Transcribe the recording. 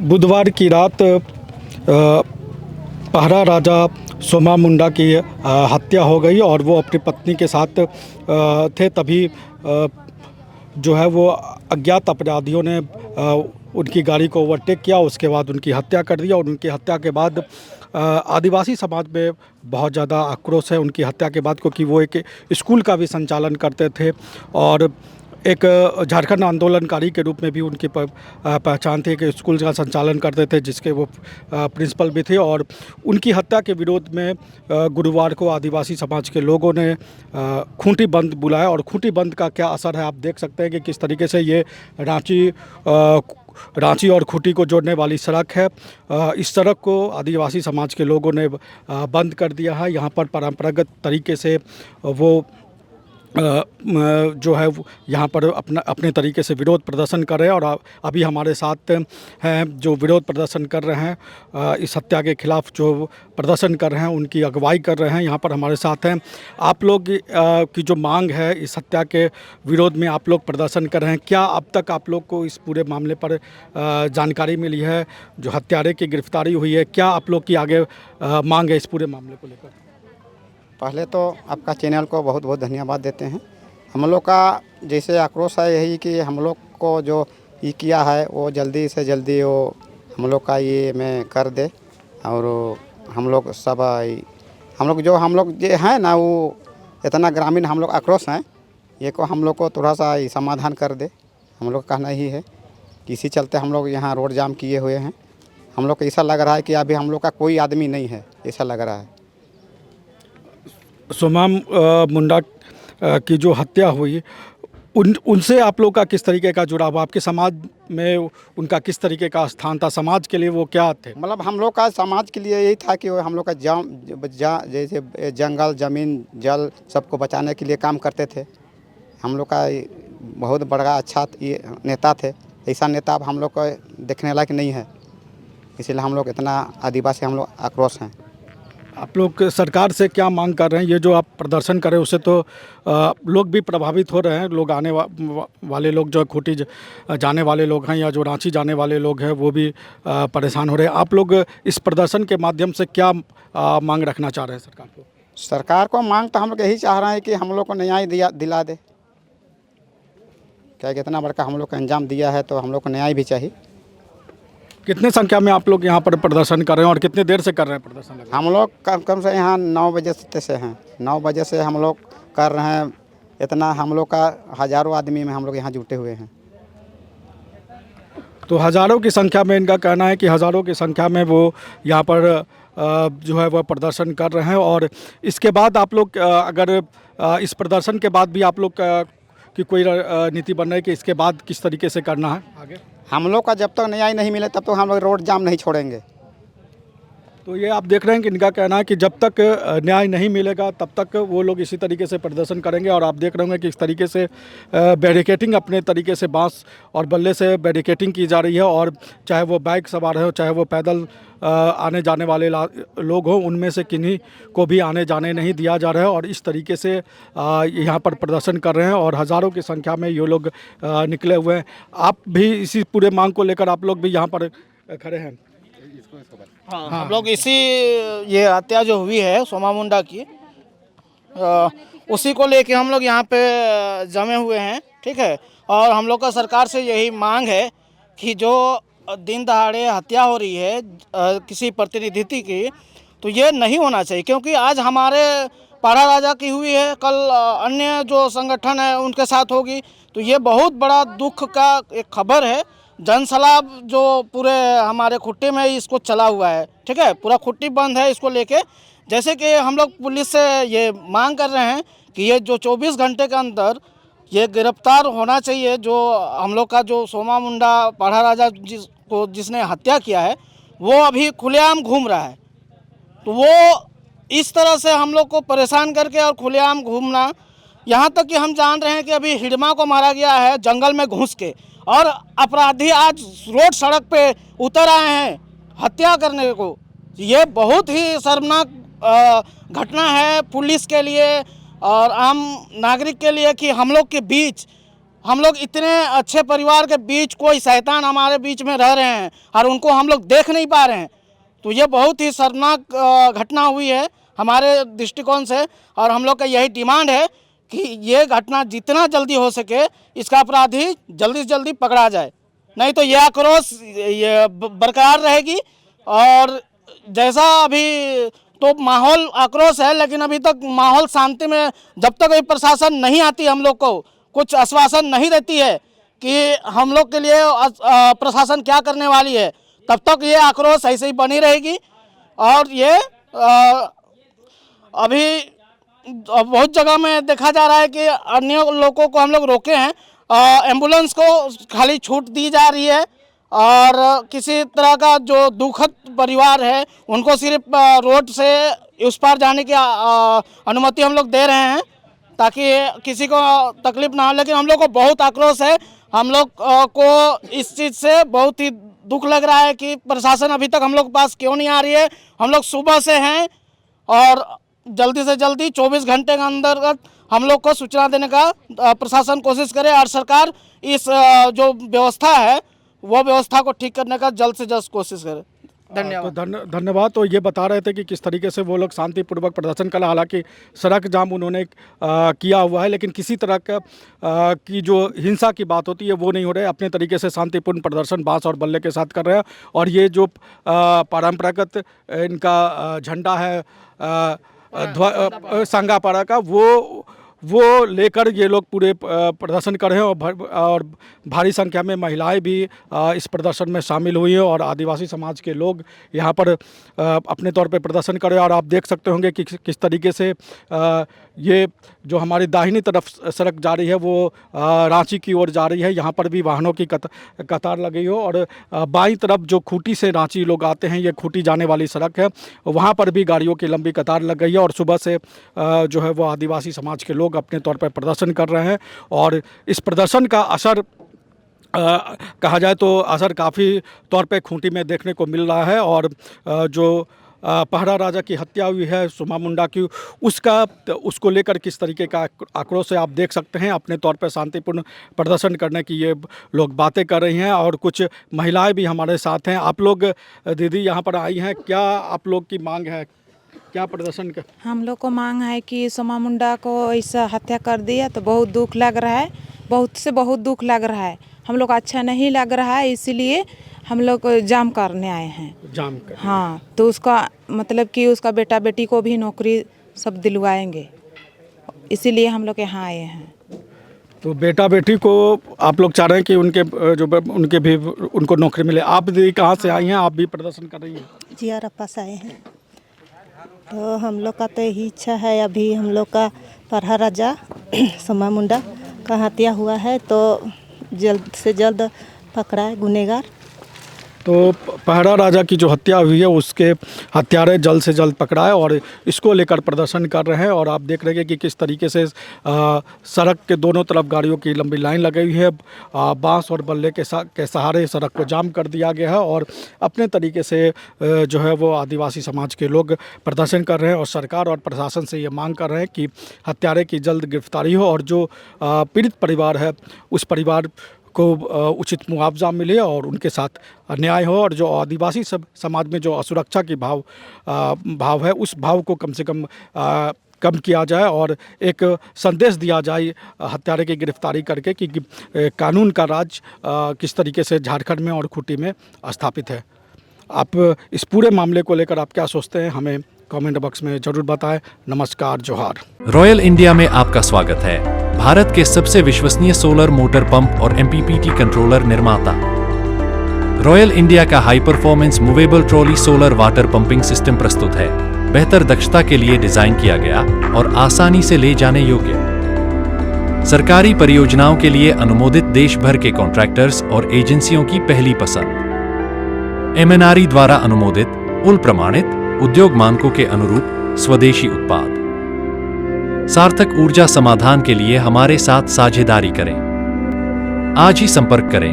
बुधवार की रात पहरा राजा सोमा मुंडा की हत्या हो गई और वो अपनी पत्नी के साथ थे। तभी जो है वो अज्ञात अपराधियों ने उनकी गाड़ी को ओवरटेक किया, उसके बाद उनकी हत्या कर दी। और उनकी हत्या के बाद आदिवासी समाज में बहुत ज़्यादा आक्रोश है उनकी हत्या के बाद, क्योंकि वो एक स्कूल का भी संचालन करते थे और एक झारखंड आंदोलनकारी के रूप में भी उनकी पहचान थी कि स्कूल का संचालन करते थे, जिसके वो प्रिंसिपल भी थे। और उनकी हत्या के विरोध में गुरुवार को आदिवासी समाज के लोगों ने खूंटी बंद बुलाया। और खूंटी बंद का क्या असर है, आप देख सकते हैं कि किस तरीके से ये रांची और खूंटी को जोड़ने वाली सड़क है। इस सड़क को आदिवासी समाज के लोगों ने बंद कर दिया है। यहाँ पर परंपरागत तरीके से वो जो है यहाँ पर अपने तरीके से विरोध प्रदर्शन कर रहे हैं। और अभी हमारे साथ हैं जो विरोध प्रदर्शन कर रहे हैं, इस हत्या के खिलाफ जो प्रदर्शन कर रहे हैं, उनकी अगुवाई कर रहे हैं। यहाँ पर हमारे साथ हैं। आप लोग की जो मांग है, इस हत्या के विरोध में आप लोग प्रदर्शन कर रहे हैं, क्या अब तक आप लोग को इस पूरे मामले पर जानकारी मिली है? जो हत्यारे की गिरफ्तारी हुई है, क्या आप लोग की आगे मांग है इस पूरे मामले को लेकर? पहले तो आपका चैनल को बहुत बहुत धन्यवाद देते हैं। हम लोग का जैसे आक्रोश है यही कि हम लोग को जो ये किया है वो जल्दी से जल्दी वो हम लोग का ये में कर दे। और हम लोग सब हम लोग जो है ना, वो इतना ग्रामीण हम लोग आक्रोश हैं, ये को हम लोग को थोड़ा सा समाधान कर दे। हम लोग का कहना ही है कि इसी चलते हम लोग यहाँ रोड जाम किए हुए हैं। हम लोग को ऐसा लग रहा है कि अभी हम लोग का कोई आदमी नहीं है, ऐसा लग रहा है। सोमा मुंडा की जो हत्या हुई, उनसे आप लोग का किस तरीके का जुड़ाव, आपके समाज में उनका किस तरीके का स्थान था, समाज के लिए वो क्या थे? मतलब हम लोग का समाज के लिए यही था कि हम लोग का जैसे जंगल ज़मीन जल सबको बचाने के लिए काम करते थे। हम लोग का बहुत बड़ा अच्छा ये नेता थे। ऐसा नेता अब हम लोग को देखने लायक नहीं है, इसीलिए हम लोग इतना आदिवासी हम लोग आक्रोश हैं। आप लोग सरकार से क्या मांग कर रहे हैं? ये जो आप प्रदर्शन कर रहे हैं उससे तो लोग भी प्रभावित हो रहे हैं। लोग आने वाले लोग जो खूंटी जाने वाले लोग हैं या जो रांची जाने वाले लोग हैं वो भी परेशान हो रहे हैं। आप लोग इस प्रदर्शन के माध्यम से क्या मांग रखना चाह रहे हैं सरकार को? सरकार को मांग तो हम लोग यही चाह रहे हैं कि हम लोग को न्याय दिला दे। क्या इतना बड़का हम लोग को अंजाम दिया है तो हम लोग को न्याय भी चाहिए। कितने संख्या में आप लोग यहाँ पर प्रदर्शन कर रहे हैं और कितने देर से कर रहे हैं प्रदर्शन? हम लोग कम से यहाँ 9 बजे से हैं। 9 बजे से हम लोग कर रहे हैं। इतना हम लोग का हज़ारों आदमी में हम लोग यहाँ जुटे हुए हैं। तो हज़ारों की संख्या में, इनका कहना है कि हज़ारों की संख्या में वो यहाँ पर जो है वह प्रदर्शन कर रहे हैं। और इसके बाद आप लोग अगर इस प्रदर्शन के बाद भी आप लोग की कोई नीति बन रही है कि इसके बाद किस तरीके से करना है आगे? हम लोग का जब तक न्याय नहीं मिले तब तक हम लोग रोड जाम नहीं छोड़ेंगे। तो ये आप देख रहे हैं कि इनका कहना है कि जब तक न्याय नहीं मिलेगा तब तक वो लोग इसी तरीके से प्रदर्शन करेंगे। और आप देख रहे होंगे कि इस तरीके से बैरिकेटिंग, अपने तरीके से बांस और बल्ले से बैरिकेटिंग की जा रही है। और चाहे वो बाइक सवार हो, चाहे वो पैदल आने जाने वाले लोग हों, उनमें से किन्हीं को भी आने जाने नहीं दिया जा रहा है। और इस तरीके से यहाँ पर प्रदर्शन कर रहे हैं और हज़ारों की संख्या में ये लोग निकले हुए हैं। आप भी इसी पूरे मांग को लेकर आप लोग भी यहाँ पर खड़े हैं? हाँ, हम लोग इसी ये हत्या जो हुई है सोमा मुंडा की, उसी को लेके हम लोग यहाँ पे जमे हुए हैं, ठीक है। और हम लोग का सरकार से यही मांग है कि जो दिन दहाड़े हत्या हो रही है किसी प्रतिनिधि की, तो ये नहीं होना चाहिए। क्योंकि आज हमारे पारा राजा की हुई है, कल अन्य जो संगठन है उनके साथ होगी, तो ये बहुत बड़ा दुख का एक खबर है। जनसलाब जो पूरे हमारे खुट्टी में इसको चला हुआ है, ठीक है, पूरा खुट्टी बंद है इसको लेके। जैसे कि हम लोग पुलिस से ये मांग कर रहे हैं कि ये जो 24 घंटे के अंदर ये गिरफ्तार होना चाहिए, जो हम लोग का जो सोमा मुंडा पाड़ा राजा जिसने हत्या किया है, वो अभी खुलेआम घूम रहा है। तो वो इस तरह से हम लोग को परेशान करके और खुलेआम घूमना, यहाँ तक कि हम जान रहे हैं कि अभी हिडमा को मारा गया है जंगल में घुस के, और अपराधी आज रोड सड़क पे उतर आए हैं हत्या करने को। ये बहुत ही शर्मनाक घटना है पुलिस के लिए और आम नागरिक के लिए कि हम लोग के बीच हम लोग इतने अच्छे परिवार के बीच कोई शैतान हमारे बीच में रह रहे हैं और उनको हम लोग देख नहीं पा रहे हैं। तो ये बहुत ही शर्मनाक घटना हुई है हमारे दृष्टिकोण से, और हम लोग का यही डिमांड है कि ये घटना जितना जल्दी हो सके इसका अपराधी जल्दी से जल्दी पकड़ा जाए, नहीं तो ये आक्रोश ये बरकरार रहेगी। और जैसा अभी तो माहौल आक्रोश है, लेकिन अभी तक माहौल शांति में, जब तक ये प्रशासन नहीं आती, हम लोग को कुछ आश्वासन नहीं देती है कि हम लोग के लिए प्रशासन क्या करने वाली है, तब तक ये आक्रोश ऐसे ही बनी रहेगी। और ये अभी बहुत जगह में देखा जा रहा है कि अन्य लोगों को हम लोग रोके हैं, एम्बुलेंस को खाली छूट दी जा रही है, और किसी तरह का जो दुखद परिवार है उनको सिर्फ रोड से उस पार जाने की अनुमति हम लोग दे रहे हैं ताकि किसी को तकलीफ ना हो। लेकिन हम लोग को बहुत आक्रोश है, हम लोग को इस चीज़ से बहुत ही दुख लग रहा है कि प्रशासन अभी तक हम लोग के पास क्यों नहीं आ रही है। हम लोग सुबह से हैं और जल्दी से जल्दी 24 घंटे के अंतर्गत हम लोग को सूचना देने का प्रशासन कोशिश करे, और सरकार इस जो व्यवस्था है वो व्यवस्था को ठीक करने का जल्द से जल्द कोशिश करे। धन्यवाद। तो धन्यवाद। तो ये बता रहे थे कि किस तरीके से वो लोग शांतिपूर्वक प्रदर्शन करा, हालांकि सड़क जाम उन्होंने किया हुआ है, लेकिन किसी तरह का की जो हिंसा की बात होती है वो नहीं हो रही है। अपने तरीके से शांतिपूर्ण प्रदर्शन बांस और बल्ले के साथ कर रहे हैं। और ये जो परंपरागत इनका झंडा है सांगापारा का, वो लेकर ये लोग पूरे प्रदर्शन कर रहे हैं, और भारी संख्या में महिलाएं भी इस प्रदर्शन में शामिल हुई हैं, और आदिवासी समाज के लोग यहाँ पर अपने तौर पे प्रदर्शन कर रहे हैं। और आप देख सकते होंगे कि किस तरीके से ये जो हमारी दाहिनी तरफ सड़क जा रही है वो रांची की ओर जा रही है, यहाँ पर भी वाहनों की कतार लगी हो, और बाईं तरफ जो खूंटी से रांची लोग आते हैं, ये खूंटी जाने वाली सड़क है, वहाँ पर भी गाड़ियों की लंबी कतार लग गई है। और सुबह से जो है वो आदिवासी समाज के लोग अपने तौर पर प्रदर्शन कर रहे हैं, और इस प्रदर्शन का असर कहा जाए तो असर काफ़ी तौर पे खूंटी में देखने को मिल रहा है। और जो पहरा राजा की हत्या हुई है सुमा मुंडा की, उसको लेकर किस तरीके का आक्रोश है आप देख सकते हैं। अपने तौर पर शांतिपूर्ण प्रदर्शन करने की ये लोग बातें कर रही हैं, और कुछ महिलाएं भी हमारे साथ हैं। आप लोग दीदी यहाँ पर आई हैं, क्या आप लोग की मांग है, क्या प्रदर्शन का? हम लोग को मांग है कि सुमा मुंडा को ऐसा हत्या कर दिया तो बहुत दुख लग रहा है, बहुत दुख लग रहा है। हम लोग अच्छा नहीं लग रहा है, इसीलिए हम लोग जाम करने आए हैं। जाम कर? हाँ, तो उसका मतलब कि उसका बेटा बेटी को भी नौकरी सब दिलवाएंगे, इसीलिए हम लोग यहाँ आए हैं। तो बेटा बेटी को आप लोग चाह रहे हैं कि उनको नौकरी मिले। आप दीदी कहाँ से आई हैं, आप भी प्रदर्शन कर रही हैं? जियारप्पा से आए हैं। तो हम लोग का तो यही इच्छा है, अभी हम लोग का पहरा राजा सुमा मुंडा का हत्या हुआ है तो जल्द से जल्द पकड़ाए गुनहगार। तो पहरा राजा की जो हत्या हुई है उसके हत्यारे जल्द से जल्द पकड़ाए, और इसको लेकर प्रदर्शन कर रहे हैं। और आप देख रहे हैं कि किस तरीके से सड़क के दोनों तरफ गाड़ियों की लंबी लाइन लगी हुई है, बांस और बल्ले के सहारे सड़क को जाम कर दिया गया है, और अपने तरीके से जो है वो आदिवासी समाज के लोग प्रदर्शन कर रहे हैं, और सरकार और प्रशासन से ये मांग कर रहे हैं कि हत्यारे की जल्द गिरफ्तारी हो, और जो पीड़ित परिवार है उस परिवार को उचित मुआवजा मिले और उनके साथ न्याय हो, और जो आदिवासी समाज में जो असुरक्षा की भाव है उस भाव को कम से कम कम किया जाए, और एक संदेश दिया जाए हत्यारे की गिरफ्तारी करके कि कानून का राज किस तरीके से झारखंड में और खूंटी में स्थापित है। आप इस पूरे मामले को लेकर आप क्या सोचते हैं, हमें कमेंट बॉक्स में जरूर बताएं। नमस्कार, जोहार। रॉयल इंडिया में आपका स्वागत है। भारत के सबसे विश्वसनीय सोलर मोटर पंप और MPPT कंट्रोलर निर्माता। रॉयल इंडिया का high performance movable trolley solar water pumping system प्रस्तुत है। बेहतर दक्षता के लिए डिजाइन किया गया और आसानी से ले जाने योग्य। सरकारी परियोजनाओं के लिए अनुमोदित देश भर के कॉन्ट्रैक्टर्स और एजेंसियों की पहली पसंद। MNRE द्वारा अनुमोदित, उल प्रमाणित, उद्योग मानकों के अनुरूप स्वदेशी उत्पाद। सार्थक ऊर्जा समाधान के लिए हमारे साथ साझेदारी करें। आज ही संपर्क करें।